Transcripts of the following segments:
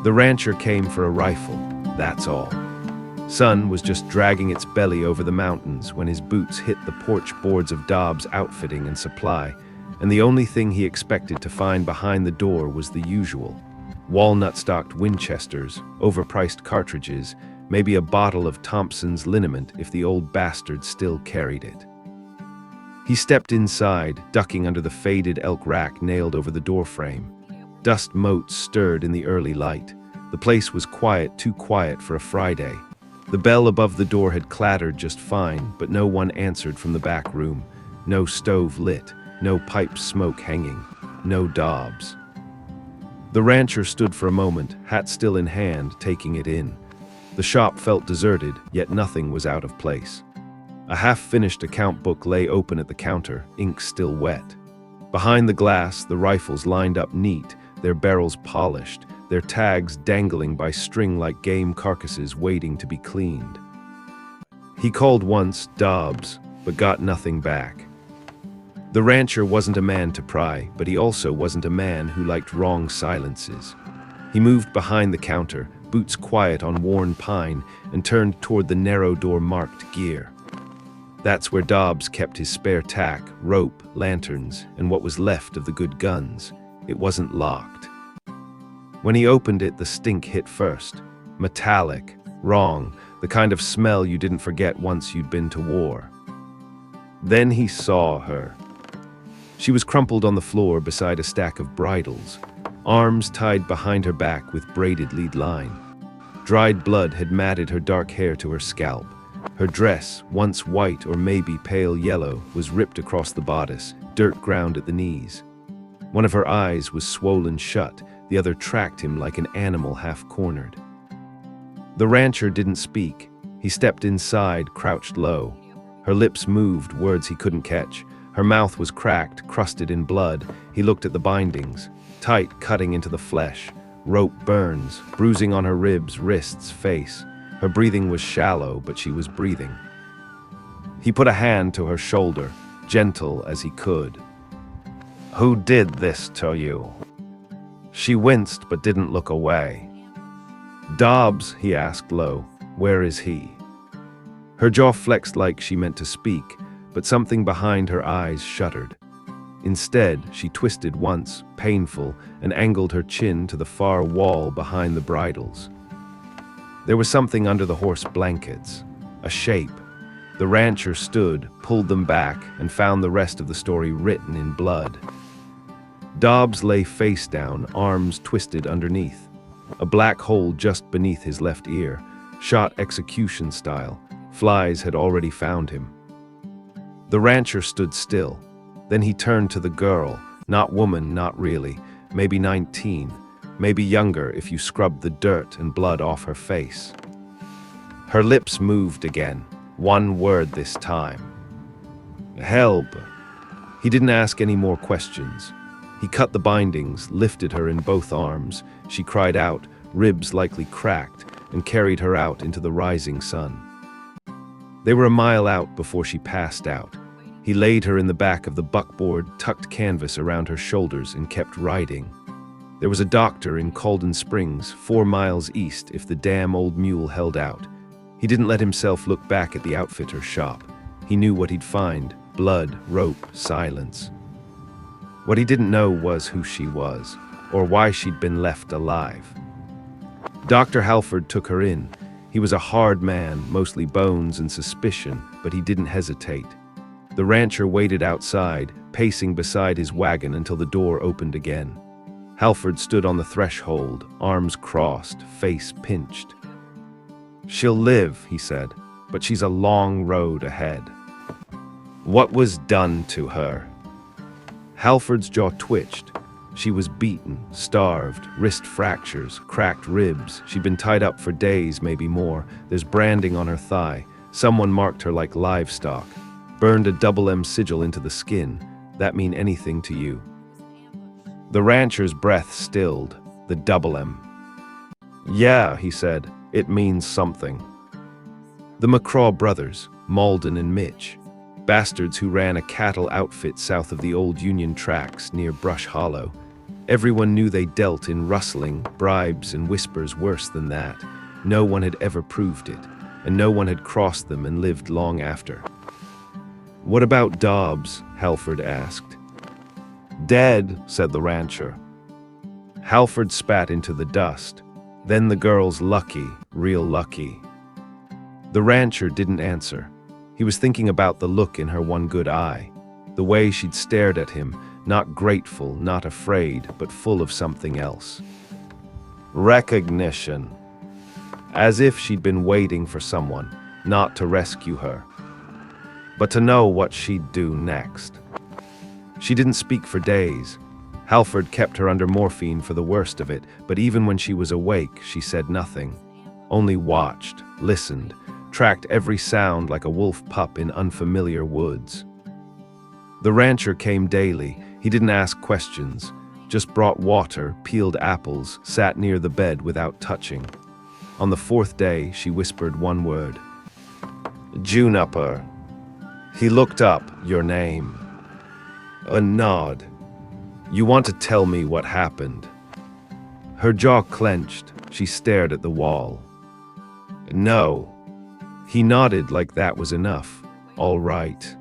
The rancher came for a rifle, that's all. Sun was just dragging its belly over the mountains when his boots hit the porch boards of Dobbs' outfitting and supply, and the only thing he expected to find behind the door was the usual. Walnut-stocked Winchesters, overpriced cartridges, maybe a bottle of Thompson's liniment if the old bastard still carried it. He stepped inside, ducking under the faded elk rack nailed over the doorframe. Dust motes stirred in the early light. The place was quiet, too quiet for a Friday. The bell above the door had clattered just fine, but no one answered from the back room. No stove lit, no pipe smoke hanging, no Dobbs. The rancher stood for a moment, hat still in hand, taking it in. The shop felt deserted, yet nothing was out of place. A half-finished account book lay open at the counter, ink still wet. Behind the glass, the rifles lined up neat, their barrels polished, their tags dangling by string like game carcasses waiting to be cleaned. He called once, Dobbs, but got nothing back. The rancher wasn't a man to pry, but he also wasn't a man who liked wrong silences. He moved behind the counter, boots quiet on worn pine, and turned toward the narrow door marked gear. That's where Dobbs kept his spare tack, rope, lanterns, and what was left of the good guns. It wasn't locked. When he opened it, the stink hit first. Metallic, wrong, the kind of smell you didn't forget once you'd been to war. Then he saw her. She was crumpled on the floor beside a stack of bridles, arms tied behind her back with braided lead line. Dried blood had matted her dark hair to her scalp. Her dress, once white or maybe pale yellow, was ripped across the bodice, dirt ground at the knees. One of her eyes was swollen shut, the other tracked him like an animal half-cornered. The rancher didn't speak. He stepped inside, crouched low. Her lips moved, words he couldn't catch. Her mouth was cracked, crusted in blood. He looked at the bindings, tight, cutting into the flesh. Rope burns, bruising on her ribs, wrists, face. Her breathing was shallow, but she was breathing. He put a hand to her shoulder, gentle as he could. "Who did this to you?" She winced but didn't look away. "Dobbs," he asked low. "Where is he?" Her jaw flexed like she meant to speak, but something behind her eyes shuddered. Instead, she twisted once, painful, and angled her chin to the far wall behind the bridles. There was something under the horse blankets, a shape. The rancher stood, pulled them back, and found the rest of the story written in blood. Dobbs lay face down, arms twisted underneath. A black hole just beneath his left ear, shot execution style. Flies had already found him. The rancher stood still. Then he turned to the girl, not woman, not really, maybe 19, maybe younger if you scrubbed the dirt and blood off her face. Her lips moved again, one word this time. "Help." He didn't ask any more questions. He cut the bindings, lifted her in both arms. She cried out, ribs likely cracked, and carried her out into the rising sun. They were a mile out before she passed out. He laid her in the back of the buckboard, tucked canvas around her shoulders, and kept riding. There was a doctor in Calder Springs, 4 miles east if the damn old mule held out. He didn't let himself look back at the outfitter's shop. He knew what he'd find: blood, rope, silence. What he didn't know was who she was, or why she'd been left alive. Dr. Halford took her in. He was a hard man, mostly bones and suspicion, but he didn't hesitate. The rancher waited outside, pacing beside his wagon until the door opened again. Halford stood on the threshold, arms crossed, face pinched. "She'll live," he said, "but she's a long road ahead." "What was done to her?" Halford's jaw twitched. She was beaten, starved, wrist fractures, cracked ribs. She'd been tied up for days, maybe more. There's branding on her thigh. Someone marked her like livestock. Burned a double M sigil into the skin. That mean anything to you? The rancher's breath stilled. The double M. "Yeah," he said, "it means something." The McCrae brothers, Malden and Mitch. Bastards who ran a cattle outfit south of the old Union tracks near Brush Hollow. Everyone knew they dealt in rustling, bribes, and whispers worse than that. No one had ever proved it, and no one had crossed them and lived long after. "What about Dobbs?" Halford asked. "Dead," said the rancher. Halford spat into the dust. "Then the girl's lucky, real lucky." The rancher didn't answer. He was thinking about the look in her one good eye, the way she'd stared at him, not grateful, not afraid, but full of something else. Recognition. As if she'd been waiting for someone, not to rescue her, but to know what she'd do next. She didn't speak for days. Halford kept her under morphine for the worst of it, but even when she was awake, she said nothing. Only watched, listened, tracked every sound like a wolf pup in unfamiliar woods. The rancher came daily. He didn't ask questions, just brought water, peeled apples, sat near the bed without touching. On the fourth day, she whispered one word. "Juniper." He looked up. "Your name." A nod. "You want to tell me what happened?" Her jaw clenched. She stared at the wall. "No." He nodded like that was enough. "All right."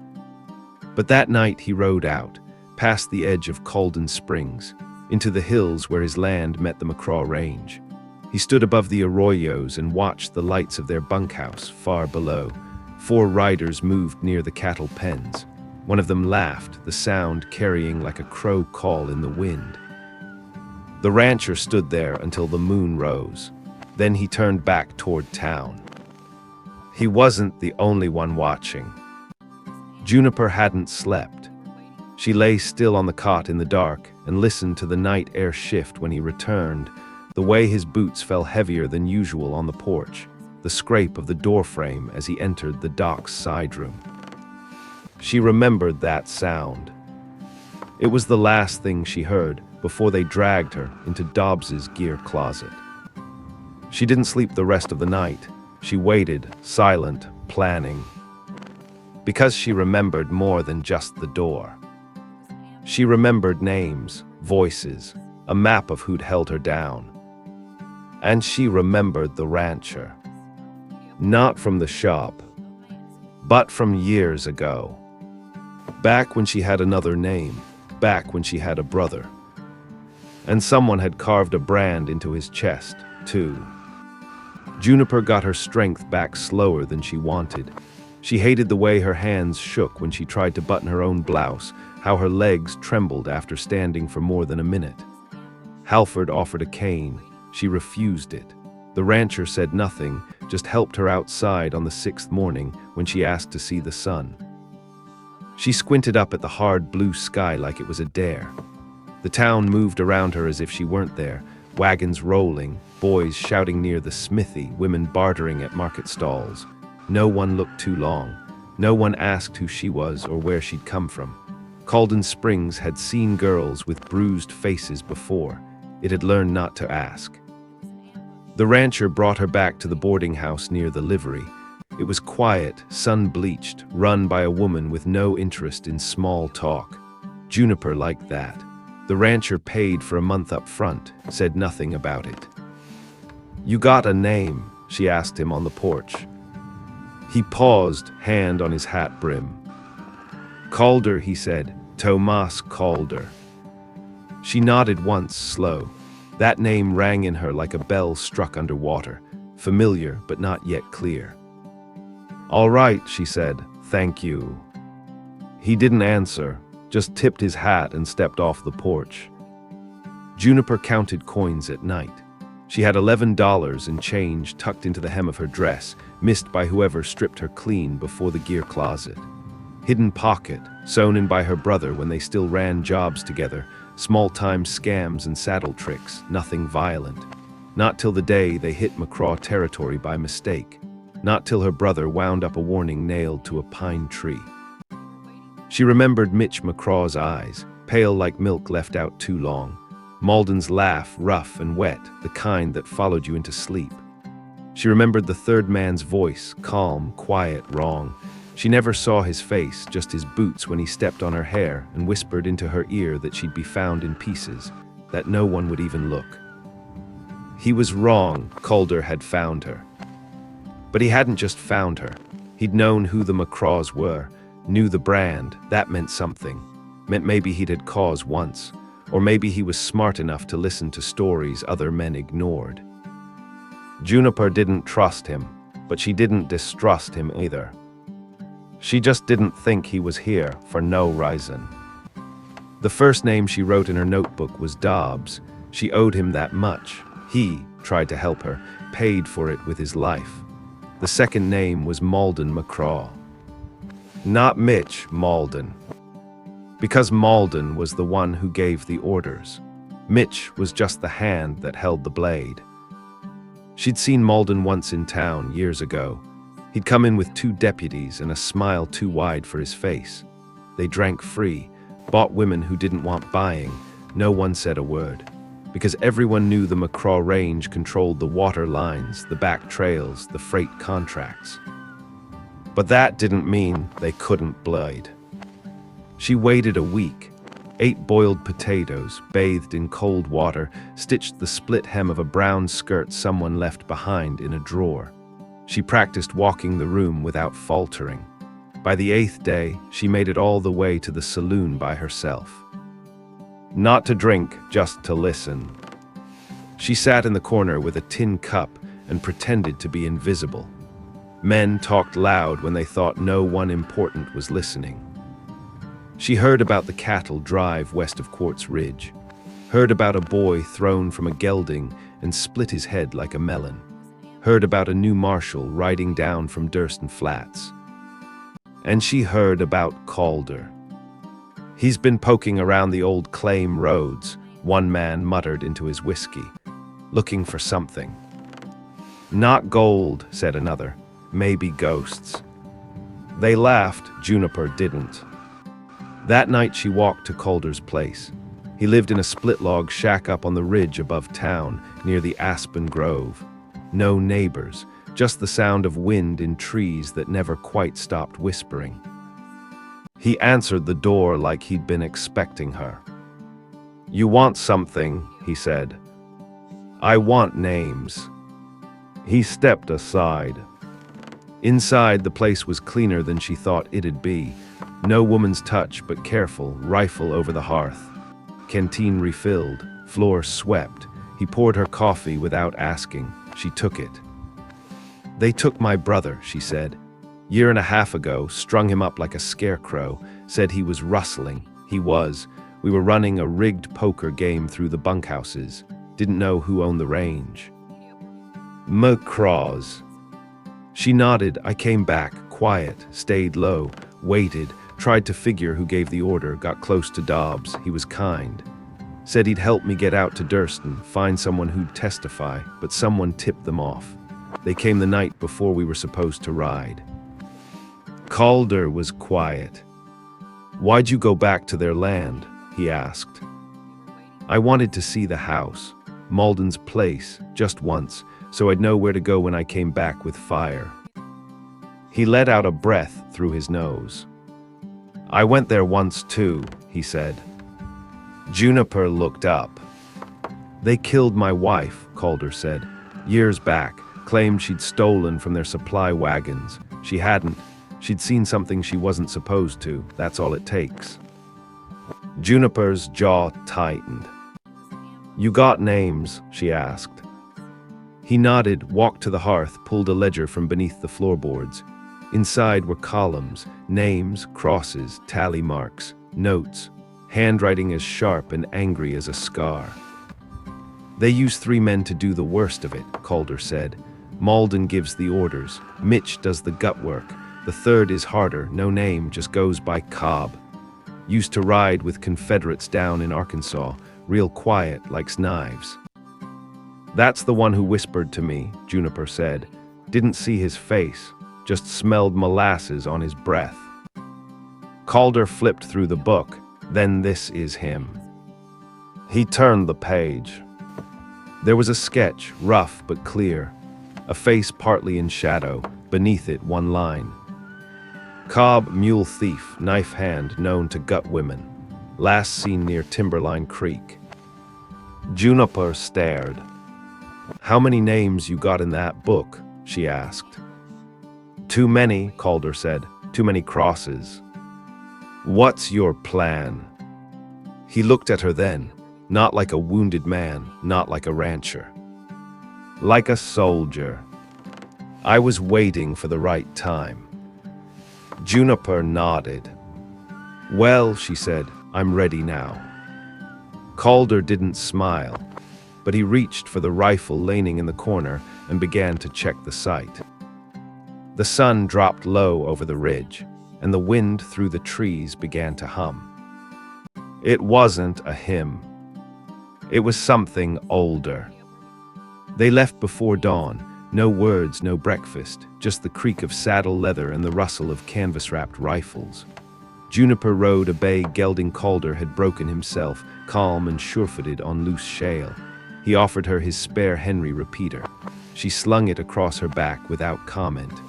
But that night he rode out, past the edge of Calder Springs, into the hills where his land met the McCrae Range. He stood above the arroyos and watched the lights of their bunkhouse far below. 4 riders moved near the cattle pens. One of them laughed, the sound carrying like a crow call in the wind. The rancher stood there until the moon rose. Then he turned back toward town. He wasn't the only one watching. Juniper hadn't slept. She lay still on the cot in the dark and listened to the night air shift when he returned, the way his boots fell heavier than usual on the porch, the scrape of the doorframe as he entered the dock's side room. She remembered that sound. It was the last thing she heard before they dragged her into Dobbs's gear closet. She didn't sleep the rest of the night. She waited, silent, planning. Because she remembered more than just the door. She remembered names, voices, a map of who'd held her down. And she remembered the rancher. Not from the shop, but from years ago. Back when she had another name, back when she had a brother. And someone had carved a brand into his chest, too. Juniper got her strength back slower than she wanted. She hated the way her hands shook when she tried to button her own blouse, how her legs trembled after standing for more than a minute. Halford offered a cane. She refused it. The rancher said nothing, just helped her outside on the 6th morning when she asked to see the sun. She squinted up at the hard blue sky like it was a dare. The town moved around her as if she weren't there, wagons rolling, boys shouting near the smithy, women bartering at market stalls. No one looked too long. No one asked who she was or where she'd come from. Calder Springs had seen girls with bruised faces before. It had learned not to ask. The rancher brought her back to the boarding house near the livery. It was quiet, sun-bleached, run by a woman with no interest in small talk. Juniper liked that. The rancher paid for a month up front, said nothing about it. "You got a name?" she asked him on the porch. He paused, hand on his hat brim. "Calder," he said. "Tomas Calder." She nodded once, slow. That name rang in her like a bell struck underwater, familiar but not yet clear. "All right," she said. "Thank you." He didn't answer, just tipped his hat and stepped off the porch. Juniper counted coins at night. She had $11 in change tucked into the hem of her dress, missed by whoever stripped her clean before the gear closet. Hidden pocket, sewn in by her brother when they still ran jobs together, small-time scams and saddle tricks, nothing violent. Not till the day they hit McCrae territory by mistake. Not till her brother wound up a warning nailed to a pine tree. She remembered Mitch McCrae's eyes, pale like milk left out too long. Malden's laugh, rough and wet, the kind that followed you into sleep. She remembered the third man's voice, calm, quiet, wrong. She never saw his face, just his boots when he stepped on her hair and whispered into her ear that she'd be found in pieces, that no one would even look. He was wrong. Calder had found her. But he hadn't just found her. He'd known who the McCraes were, knew the brand. That meant something. Meant maybe he'd had cause once, or maybe he was smart enough to listen to stories other men ignored. Juniper didn't trust him, but she didn't distrust him either. She just didn't think he was here for no reason. The first name she wrote in her notebook was Dobbs. She owed him that much. He tried to help her, paid for it with his life. The second name was Malden McCrae. Not Mitch Malden. Because Malden was the one who gave the orders. Mitch was just the hand that held the blade. She'd seen Malden once in town years ago. He'd come in with 2 deputies and a smile too wide for his face. They drank free, bought women who didn't want buying. No one said a word. Because everyone knew the McCrae range controlled the water lines, the back trails, the freight contracts. But that didn't mean they couldn't blade. She waited a week, ate boiled potatoes, bathed in cold water, stitched the split hem of a brown skirt someone left behind in a drawer. She practiced walking the room without faltering. By the 8th day, she made it all the way to the saloon by herself. Not to drink, just to listen. She sat in the corner with a tin cup and pretended to be invisible. Men talked loud when they thought no one important was listening. She heard about the cattle drive west of Quartz Ridge, heard about a boy thrown from a gelding and split his head like a melon, heard about a new marshal riding down from Durston Flats. And she heard about Calder. "He's been poking around the old claim roads," one man muttered into his whiskey, "looking for something." "Not gold," said another. "Maybe ghosts." They laughed. Juniper didn't. That night she walked to Calder's place. He lived in a split-log shack up on the ridge above town, near the aspen grove. No neighbors, just the sound of wind in trees that never quite stopped whispering. He answered the door like he'd been expecting her. "You want something," he said. "I want names." He stepped aside. Inside, the place was cleaner than she thought it'd be. No woman's touch, but careful, rifle over the hearth. Canteen refilled, floor swept. He poured her coffee without asking. She took it. "They took my brother," she said. "Year and a half ago, strung him up like a scarecrow, said he was rustling. He was. We were running a rigged poker game through the bunkhouses. Didn't know who owned the range." "McCraes." She nodded. "I came back, quiet, stayed low, waited, tried to figure who gave the order, got close to Dobbs. He was kind. Said he'd help me get out to Durston, find someone who'd testify, but someone tipped them off. They came the night before we were supposed to ride." Calder was quiet. "Why'd you go back to their land?" he asked. "I wanted to see the house, Malden's place, just once, so I'd know where to go when I came back with fire." He let out a breath through his nose. "I went there once too," he said. Juniper looked up. "They killed my wife," Calder said. "Years back, claimed she'd stolen from their supply wagons. She hadn't. She'd seen something she wasn't supposed to. That's all it takes." Juniper's jaw tightened. "You got names?" she asked. He nodded, walked to the hearth, pulled a ledger from beneath the floorboards. Inside were columns, names, crosses, tally marks, notes, handwriting as sharp and angry as a scar. "They use 3 men to do the worst of it," Calder said. "Malden gives the orders. Mitch does the gut work. The third is harder, no name, just goes by Cobb. Used to ride with Confederates down in Arkansas, real quiet, likes knives." "That's the one who whispered to me," Juniper said. "Didn't see his face, just smelled molasses on his breath." Calder flipped through the book. "Then this is him." He turned the page. There was a sketch, rough but clear. A face partly in shadow, beneath it one line. "Cobb, mule thief, knife hand, known to gut women. Last seen near Timberline Creek." Juniper stared. "How many names you got in that book?" she asked. "Too many," Calder said. "Too many crosses." "What's your plan?" He looked at her then, not like a wounded man, not like a rancher. Like a soldier. "I was waiting for the right time." Juniper nodded. "Well," she said, "I'm ready now." Calder didn't smile, but he reached for the rifle leaning in the corner and began to check the sight. The sun dropped low over the ridge, and the wind through the trees began to hum. It wasn't a hymn. It was something older. They left before dawn, no words, no breakfast, just the creak of saddle leather and the rustle of canvas-wrapped rifles. Juniper rode a bay gelding Calder had broken himself, calm and sure-footed on loose shale. He offered her his spare Henry repeater. She slung it across her back without comment.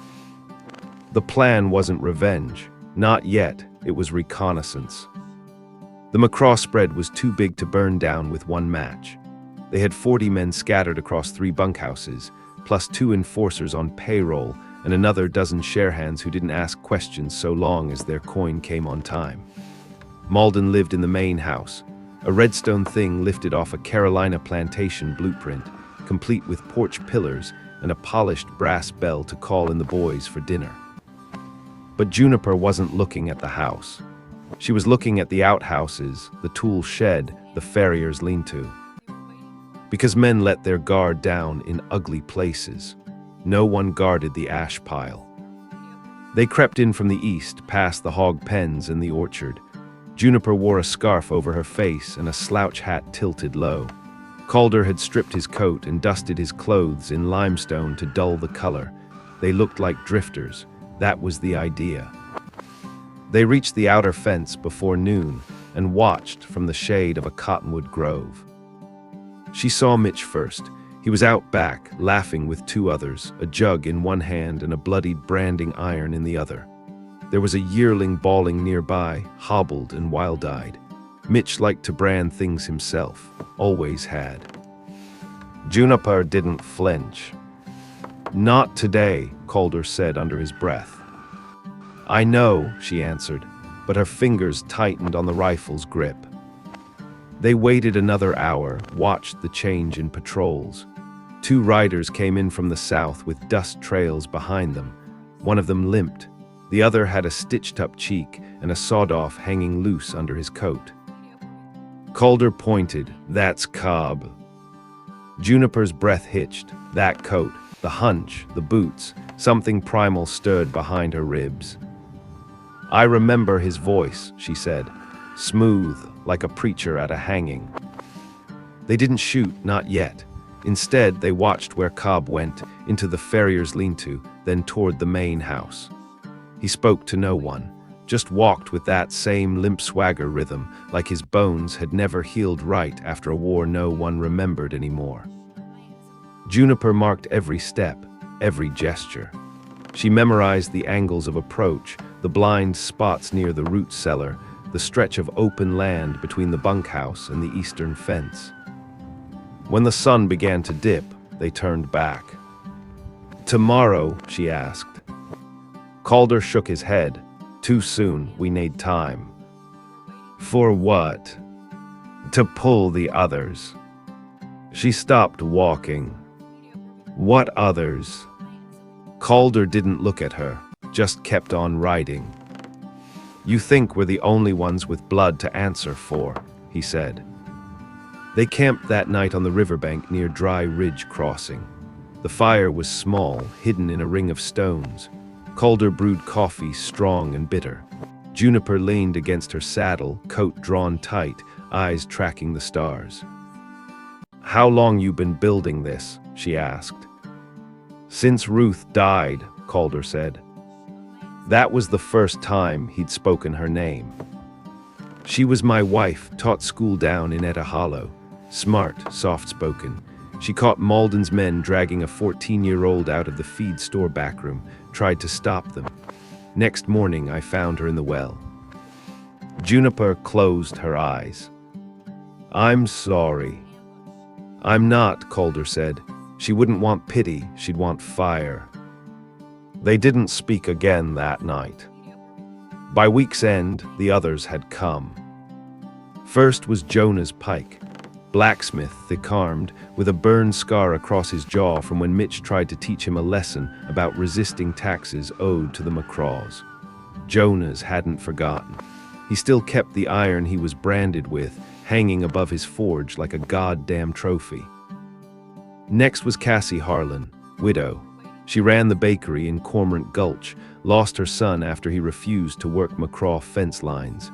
The plan wasn't revenge. Not yet. It was reconnaissance. The McCrae spread was too big to burn down with one match. They had 40 men scattered across 3 bunkhouses, plus 2 enforcers on payroll and another dozen sharehands who didn't ask questions so long as their coin came on time. Malden lived in the main house, a redstone thing lifted off a Carolina plantation blueprint, complete with porch pillars and a polished brass bell to call in the boys for dinner. But Juniper wasn't looking at the house. She was looking at the outhouses, the tool shed, the farrier's lean-to. Because men let their guard down in ugly places, no one guarded the ash pile. They crept in from the east, past the hog pens and the orchard. Juniper wore a scarf over her face and a slouch hat tilted low. Calder had stripped his coat and dusted his clothes in limestone to dull the color. They looked like drifters. That was the idea. They reached the outer fence before noon and watched from the shade of a cottonwood grove. She saw Mitch first. He was out back, laughing with 2 others, a jug in one hand and a bloodied branding iron in the other. There was a yearling bawling nearby, hobbled and wild-eyed. Mitch liked to brand things himself, always had. Juniper didn't flinch. "Not today," Calder said under his breath. "I know," she answered, but her fingers tightened on the rifle's grip. They waited another hour, watched the change in patrols. 2 riders came in from the south with dust trails behind them. One of them limped. The other had a stitched-up cheek and a sawed-off hanging loose under his coat. Calder pointed. "That's Cobb." Juniper's breath hitched. That coat, the hunch, the boots, something primal stirred behind her ribs. "I remember his voice," she said, smooth, like a preacher at a hanging. They didn't shoot, not yet. Instead, they watched where Cobb went, into the farrier's lean-to, then toward the main house. He spoke to no one, just walked with that same limp swagger rhythm, like his bones had never healed right after a war no one remembered anymore. Juniper marked every step, every gesture. She memorized the angles of approach, the blind spots near the root cellar, the stretch of open land between the bunkhouse and the eastern fence. When the sun began to dip, they turned back. "Tomorrow?" she asked. Calder shook his head. "Too soon, we need time." "For what?" "To pull the others." She stopped walking. "What others?" Calder didn't look at her, just kept on riding. "You think we're the only ones with blood to answer for," he said. They camped that night on the riverbank near Dry Ridge Crossing. The fire was small, hidden in a ring of stones. Calder brewed coffee, strong and bitter. Juniper leaned against her saddle, coat drawn tight, eyes tracking the stars. "How long you been building this?" she asked. "Since Ruth died," Calder said. That was the first time he'd spoken her name. "She was my wife, taught school down in Etta Hollow. Smart, soft-spoken. She caught Malden's men dragging a 14-year-old out of the feed store backroom, tried to stop them. Next morning, I found her in the well." Juniper closed her eyes. "I'm sorry." I'm not, Calder said. She wouldn't want pity, she'd want fire. They didn't speak again that night. By week's end, the others had come. First was Jonah's Pike, blacksmith, thick-armed, with a burn scar across his jaw from when Mitch tried to teach him a lesson about resisting taxes owed to the McCraws. Jonah's hadn't forgotten. He still kept the iron he was branded with, hanging above his forge like a goddamn trophy. Next was Cassie Harlan, widow. She ran the bakery in Cormorant Gulch, lost her son after he refused to work McCraw fence lines.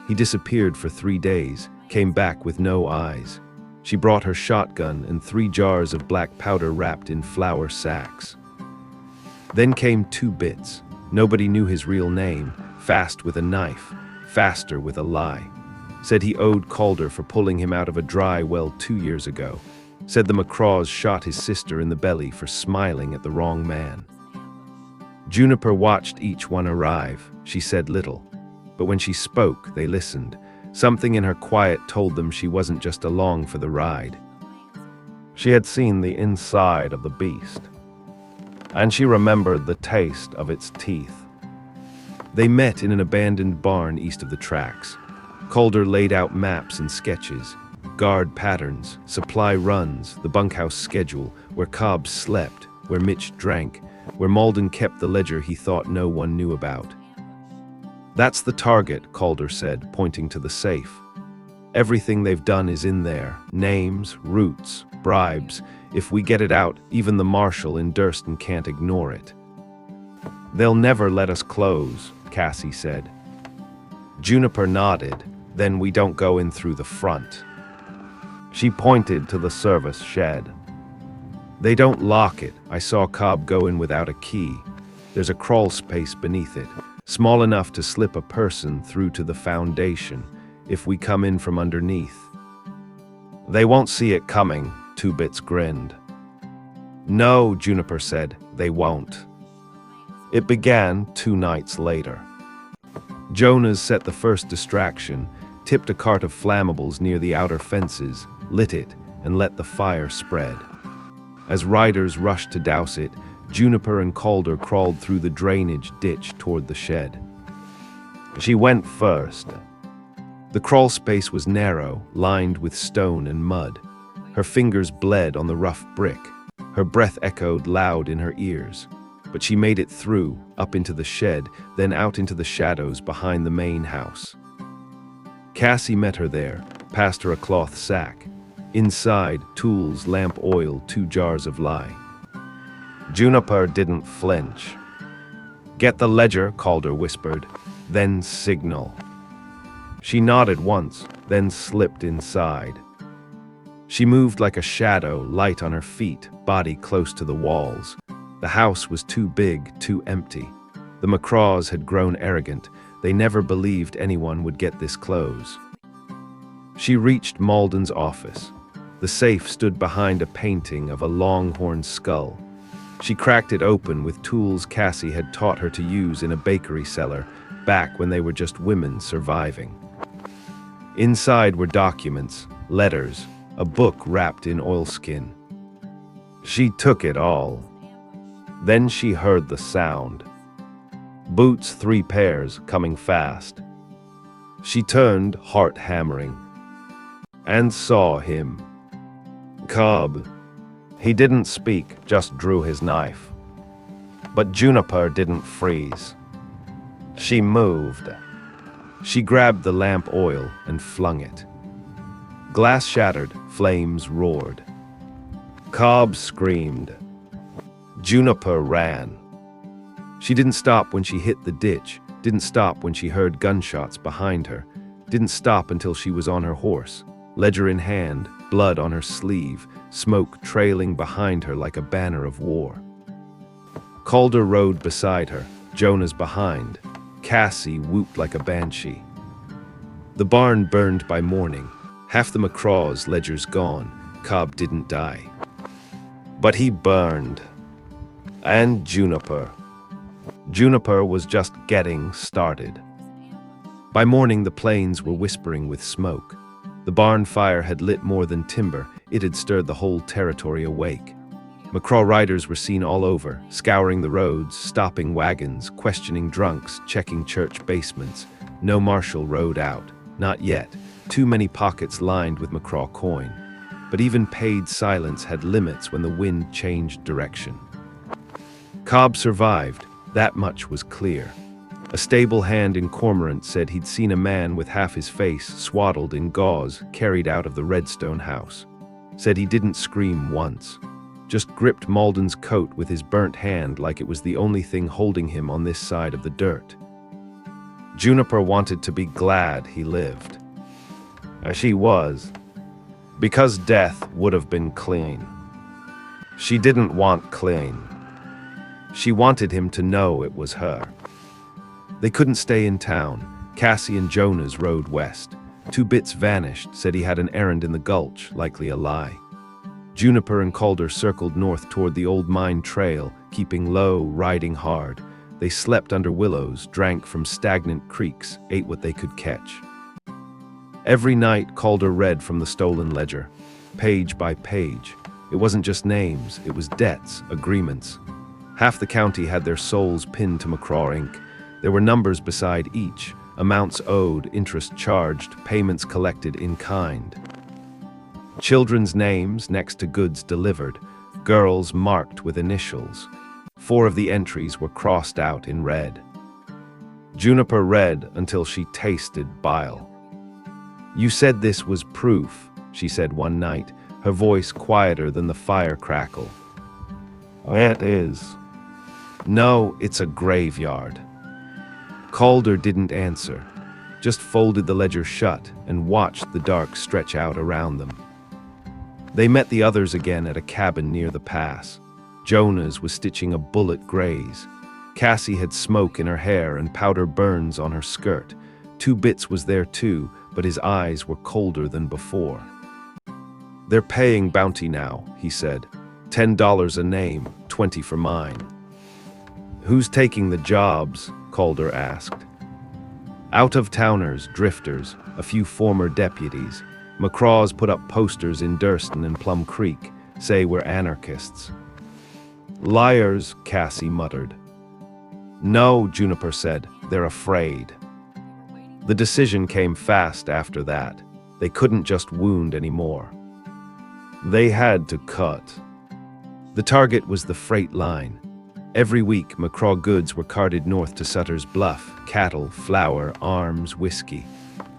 He disappeared for 3 days, came back with no eyes. She brought her shotgun and 3 jars of black powder wrapped in flour sacks. Then came 2 Bits. Nobody knew his real name, fast with a knife, faster with a lie. Said he owed Calder for pulling him out of a dry well 2 years ago. Said the McCraws shot his sister in the belly for smiling at the wrong man. Juniper watched each one arrive. She said little. But when she spoke, they listened. Something in her quiet told them she wasn't just along for the ride. She had seen the inside of the beast, and she remembered the taste of its teeth. They met in an abandoned barn east of the tracks. Calder laid out maps and sketches, guard patterns, supply runs, the bunkhouse schedule, where Cobb slept, where Mitch drank, where Malden kept the ledger he thought no one knew about. That's the target, Calder said, pointing to the safe. Everything they've done is in there. Names, routes, bribes. If we get it out, even the marshal in Durston can't ignore it. They'll never let us close, Cassie said. Juniper nodded. Then we don't go in through the front. She pointed to the service shed. They don't lock it. I saw Cobb go in without a key. There's a crawl space beneath it, small enough to slip a person through to the foundation if we come in from underneath. They won't see it coming, 2 Bits grinned. No, Juniper said, they won't. It began 2 nights later. Jonas set the first distraction, tipped a cart of flammables near the outer fences, lit it, and let the fire spread. As riders rushed to douse it, Juniper and Calder crawled through the drainage ditch toward the shed. She went first. The crawl space was narrow, lined with stone and mud. Her fingers bled on the rough brick. Her breath echoed loud in her ears. But she made it through, up into the shed, then out into the shadows behind the main house. Cassie met her there, passed her a cloth sack. Inside, tools, lamp oil, 2 jars of lye. Juniper didn't flinch. Get the ledger, Calder whispered, then signal. She nodded once, then slipped inside. She moved like a shadow, light on her feet, body close to the walls. The house was too big, too empty. The McCraws had grown arrogant. They never believed anyone would get this close. She reached Malden's office. The safe stood behind a painting of a longhorn skull. She cracked it open with tools Cassie had taught her to use in a bakery cellar back when they were just women surviving. Inside were documents, letters, a book wrapped in oilskin. She took it all. Then she heard the sound. Boots, 3 pairs, coming fast. She turned, heart hammering, and saw him. Cobb. He didn't speak, just drew his knife. But Juniper didn't freeze. She moved. She grabbed the lamp oil and flung it. Glass shattered, flames roared. Cobb screamed. Juniper ran. She didn't stop when she hit the ditch, didn't stop when she heard gunshots behind her, didn't stop until she was on her horse, ledger in hand, blood on her sleeve, smoke trailing behind her like a banner of war. Calder rode beside her, Jonas behind. Cassie whooped like a banshee. The barn burned by morning. Half the McCraws' ledgers gone. Cobb didn't die. But he burned. And Juniper. Juniper was just getting started. By morning, the plains were whispering with smoke. The barn fire had lit more than timber. It had stirred the whole territory awake. McCrae riders were seen all over, scouring the roads, stopping wagons, questioning drunks, checking church basements. No marshal rode out. Not yet. Too many pockets lined with McCrae coin. But even paid silence had limits when the wind changed direction. Cobb survived. That much was clear. A stable hand in Cormorant said he'd seen a man with half his face swaddled in gauze carried out of the Redstone house. Said he didn't scream once. Just gripped Malden's coat with his burnt hand like it was the only thing holding him on this side of the dirt. Juniper wanted to be glad he lived. She was. Because death would have been clean. She didn't want clean. She wanted him to know it was her. They couldn't stay in town. Cassie and Jonas rode west. 2 Bits vanished, said he had an errand in the gulch, likely a lie. Juniper and Calder circled north toward the old mine trail, keeping low, riding hard. They slept under willows, drank from stagnant creeks, ate what they could catch. Every night, Calder read from the stolen ledger, page by page. It wasn't just names, it was debts, agreements. Half the county had their souls pinned to McCrae Inc. There were numbers beside each, amounts owed, interest charged, payments collected in kind. Children's names next to goods delivered, girls marked with initials. 4 of the entries were crossed out in red. Juniper read until she tasted bile. "You said this was proof," she said one night, her voice quieter than the fire crackle. "It is." "No, it's a graveyard." Calder didn't answer, just folded the ledger shut and watched the dark stretch out around them. They met the others again at a cabin near the pass. Jonas was stitching a bullet graze. Cassie had smoke in her hair and powder burns on her skirt. 2 Bits was there too, but his eyes were colder than before. "They're paying bounty now," he said. $10 a name, 20 for mine." "Who's taking the jobs?" Calder asked. "Out-of-towners, drifters, a few former deputies. McCrae's put up posters in Durston and Plum Creek, say we're anarchists." "Liars," Cassie muttered. "No," Juniper said, "they're afraid." The decision came fast after that. They couldn't just wound anymore. They had to cut. The target was the freight line. Every week, McCrae goods were carted north to Sutter's Bluff, cattle, flour, arms, whiskey.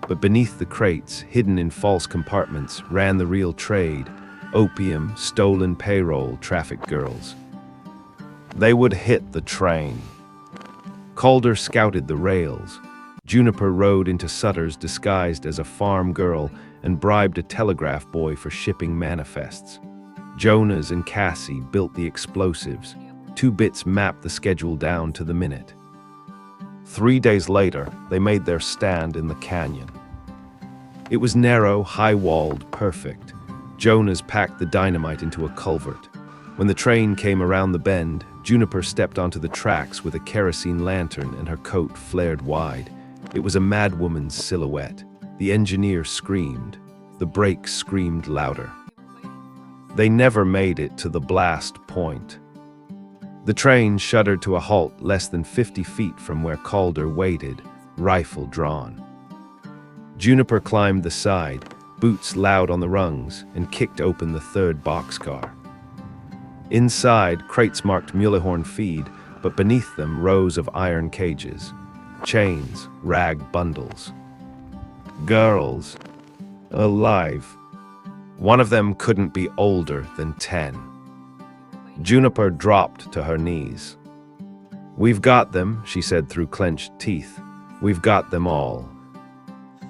But beneath the crates, hidden in false compartments, ran the real trade: opium, stolen payroll, traffic girls. They would hit the train. Calder scouted the rails. Juniper rode into Sutter's disguised as a farm girl and bribed a telegraph boy for shipping manifests. Jonas and Cassie built the explosives. 2 Bits mapped the schedule down to the minute. 3 days later, they made their stand in the canyon. It was narrow, high-walled, perfect. Jonas packed the dynamite into a culvert. When the train came around the bend, Juniper stepped onto the tracks with a kerosene lantern and her coat flared wide. It was a madwoman's silhouette. The engineer screamed. The brakes screamed louder. They never made it to the blast point. The train shuddered to a halt less than 50 feet from where Calder waited, rifle drawn. Juniper climbed the side, boots loud on the rungs, and kicked open the 3rd boxcar. Inside, crates marked Mullihorn feed, but beneath them rows of iron cages. Chains, rag bundles. Girls. Alive. One of them couldn't be older than 10. Juniper dropped to her knees. "We've got them," she said through clenched teeth. "We've got them all."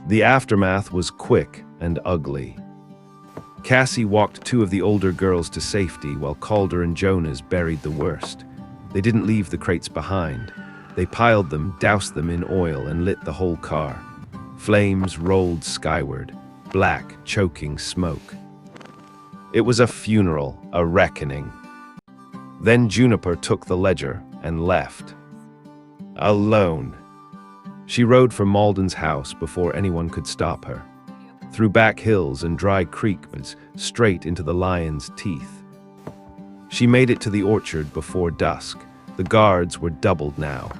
The aftermath was quick and ugly. Cassie walked 2 of the older girls to safety while Calder and Jonas buried the worst. They didn't leave the crates behind. They piled them, doused them in oil, and lit the whole car. Flames rolled skyward, black, choking smoke. It was a funeral, a reckoning. Then Juniper took the ledger and left. Alone. She rode from Malden's house before anyone could stop her. through back hills and dry creeks, straight into the lion's teeth. She made it to the orchard before dusk. The guards were doubled now.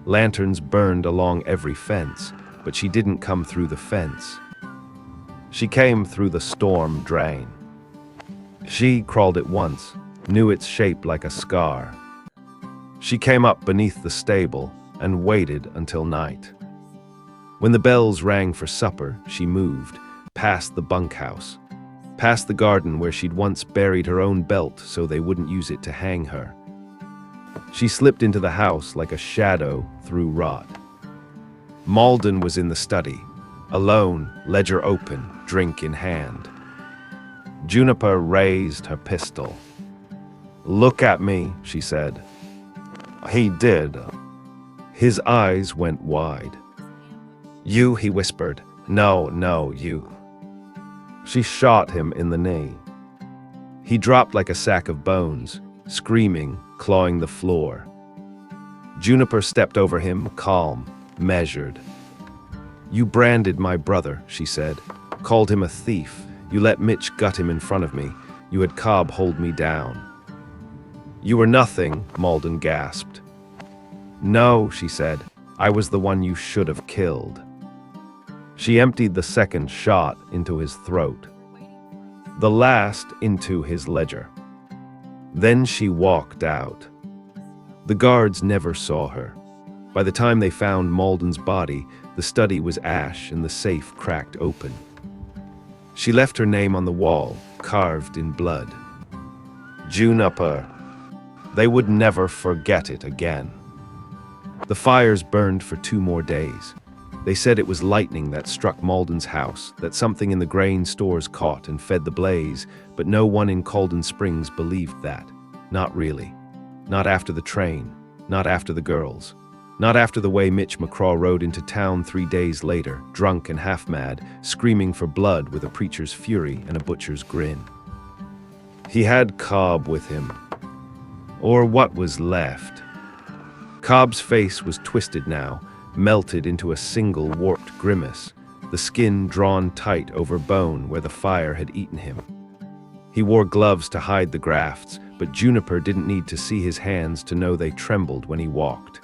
Lanterns burned along every fence, but she didn't come through the fence. She came through the storm drain. She crawled it once, knew its shape like a scar. She came up beneath the stable and waited until night. When the bells rang for supper, she moved, past the bunkhouse, past the garden where she'd once buried her own belt so they wouldn't use it to hang her. She slipped into the house like a shadow through rot. Malden was in the study, alone, ledger open, drink in hand. Juniper raised her pistol. "Look at me," she said. He did. His eyes went wide. "You," he whispered. No, you." She shot him in the knee. He dropped like a sack of bones, screaming, clawing the floor. Juniper stepped over him, calm, measured. "You branded my brother," she said. "Called him a thief. You let Mitch gut him in front of me. You had Cobb hold me down." "You were nothing," Malden gasped. "No," she said. "I was the one you should have killed." She emptied the second shot into his throat, the last into his ledger. Then she walked out. The guards never saw her. By the time they found Malden's body, the study was ash and the safe cracked open. She left her name on the wall, carved in blood. Juniper. They would never forget it again. The fires burned for 2 more days. They said it was lightning that struck Malden's house, that something in the grain stores caught and fed the blaze, but no one in Calden Springs believed that. Not really. Not after the train. Not after the girls. Not after the way Mitch McCrae rode into town 3 days later, drunk and half-mad, screaming for blood with a preacher's fury and a butcher's grin. He had Cobb with him. Or what was left. Cobb's face was twisted now, melted into a single warped grimace, the skin drawn tight over bone where the fire had eaten him. He wore gloves to hide the grafts, but Juniper didn't need to see his hands to know they trembled when he walked.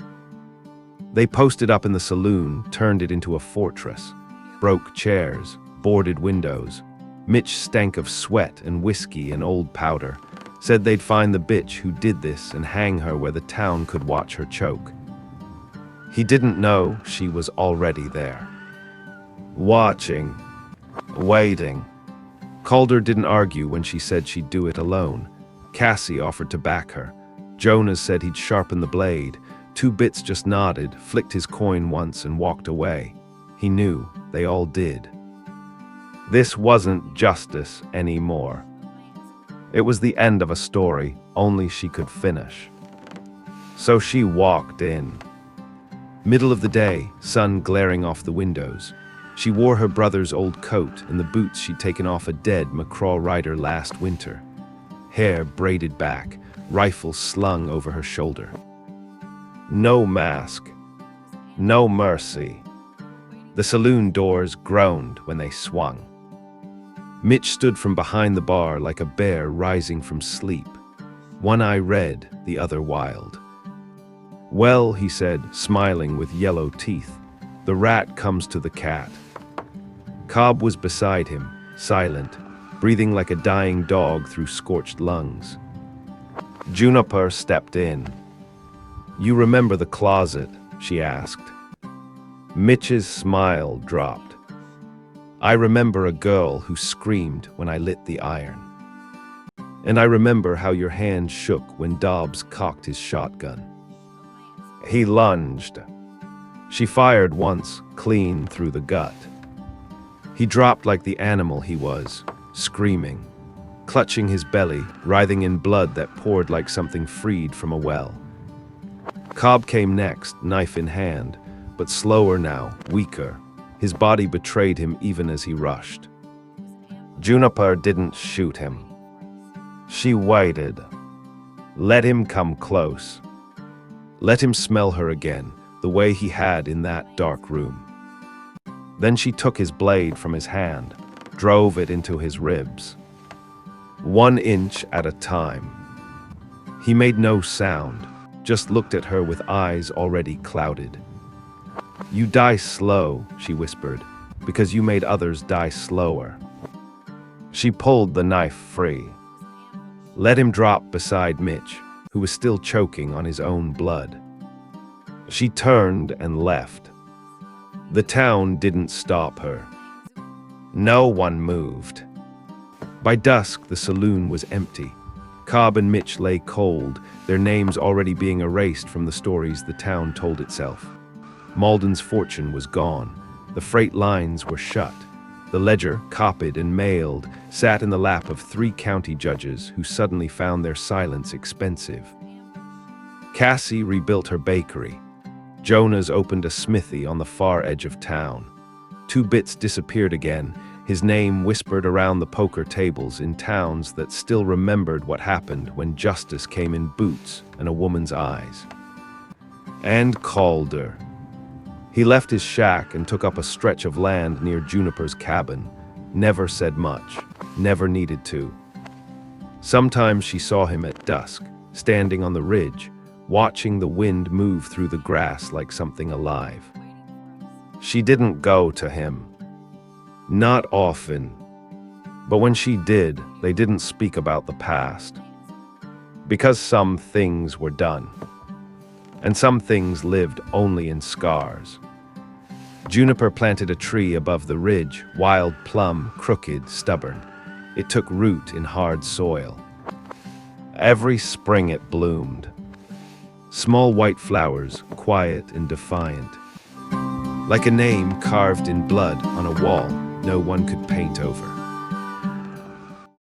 They posted up in the saloon, turned it into a fortress. Broke chairs, boarded windows. Mitch stank of sweat and whiskey and old powder. Said they'd find the bitch who did this and hang her where the town could watch her choke. He didn't know she was already there. Watching. Waiting. Calder didn't argue when she said she'd do it alone. Cassie offered to back her. Jonas said he'd sharpen the blade. 2 Bits just nodded, flicked his coin once and walked away. He knew they all did. This wasn't justice anymore. It was the end of a story only she could finish. So she walked in. Middle of the day, sun glaring off the windows. She wore her brother's old coat and the boots she'd taken off a dead McCrae rider last winter. Hair braided back, rifle slung over her shoulder. No mask. No mercy. The saloon doors groaned when they swung. Mitch stood from behind the bar like a bear rising from sleep. One eye red, the other wild. "Well," he said, smiling with yellow teeth, "the rat comes to the cat." Cobb was beside him, silent, breathing like a dying dog through scorched lungs. Juniper stepped in. "You remember the closet?" she asked. Mitch's smile dropped. "I remember a girl who screamed when I lit the iron. And I remember how your hand shook when Dobbs cocked his shotgun." He lunged. She fired once, clean through the gut. He dropped like the animal he was, screaming, clutching his belly, writhing in blood that poured like something freed from a well. Cobb came next, knife in hand, but slower now, weaker. His body betrayed him even as he rushed. Juniper didn't shoot him. She waited. Let him come close. Let him smell her again, the way he had in that dark room. Then she took his blade from his hand, drove it into his ribs. 1 inch at a time. He made no sound, just looked at her with eyes already clouded. "You die slow," she whispered, "because you made others die slower." She pulled the knife free. Let him drop beside Mitch, who was still choking on his own blood. She turned and left. The town didn't stop her. No one moved. By dusk, the saloon was empty. Cobb and Mitch lay cold, their names already being erased from the stories the town told itself. Malden's fortune was gone. The freight lines were shut. The ledger, copied and mailed, sat in the lap of 3 county judges who suddenly found their silence expensive. Cassie rebuilt her bakery. Jonas opened a smithy on the far edge of town. 2 Bits disappeared again, his name whispered around the poker tables in towns that still remembered what happened when justice came in boots and a woman's eyes. And Calder. He left his shack and took up a stretch of land near Juniper's cabin. Never said much, never needed to. Sometimes she saw him at dusk, standing on the ridge, watching the wind move through the grass like something alive. She didn't go to him. Not often. But when she did, they didn't speak about the past. Because some things were done. And some things lived only in scars. Juniper planted a tree above the ridge, wild plum, crooked, stubborn. It took root in hard soil. Every spring it bloomed. Small white flowers, quiet and defiant. Like a name carved in blood on a wall no one could paint over.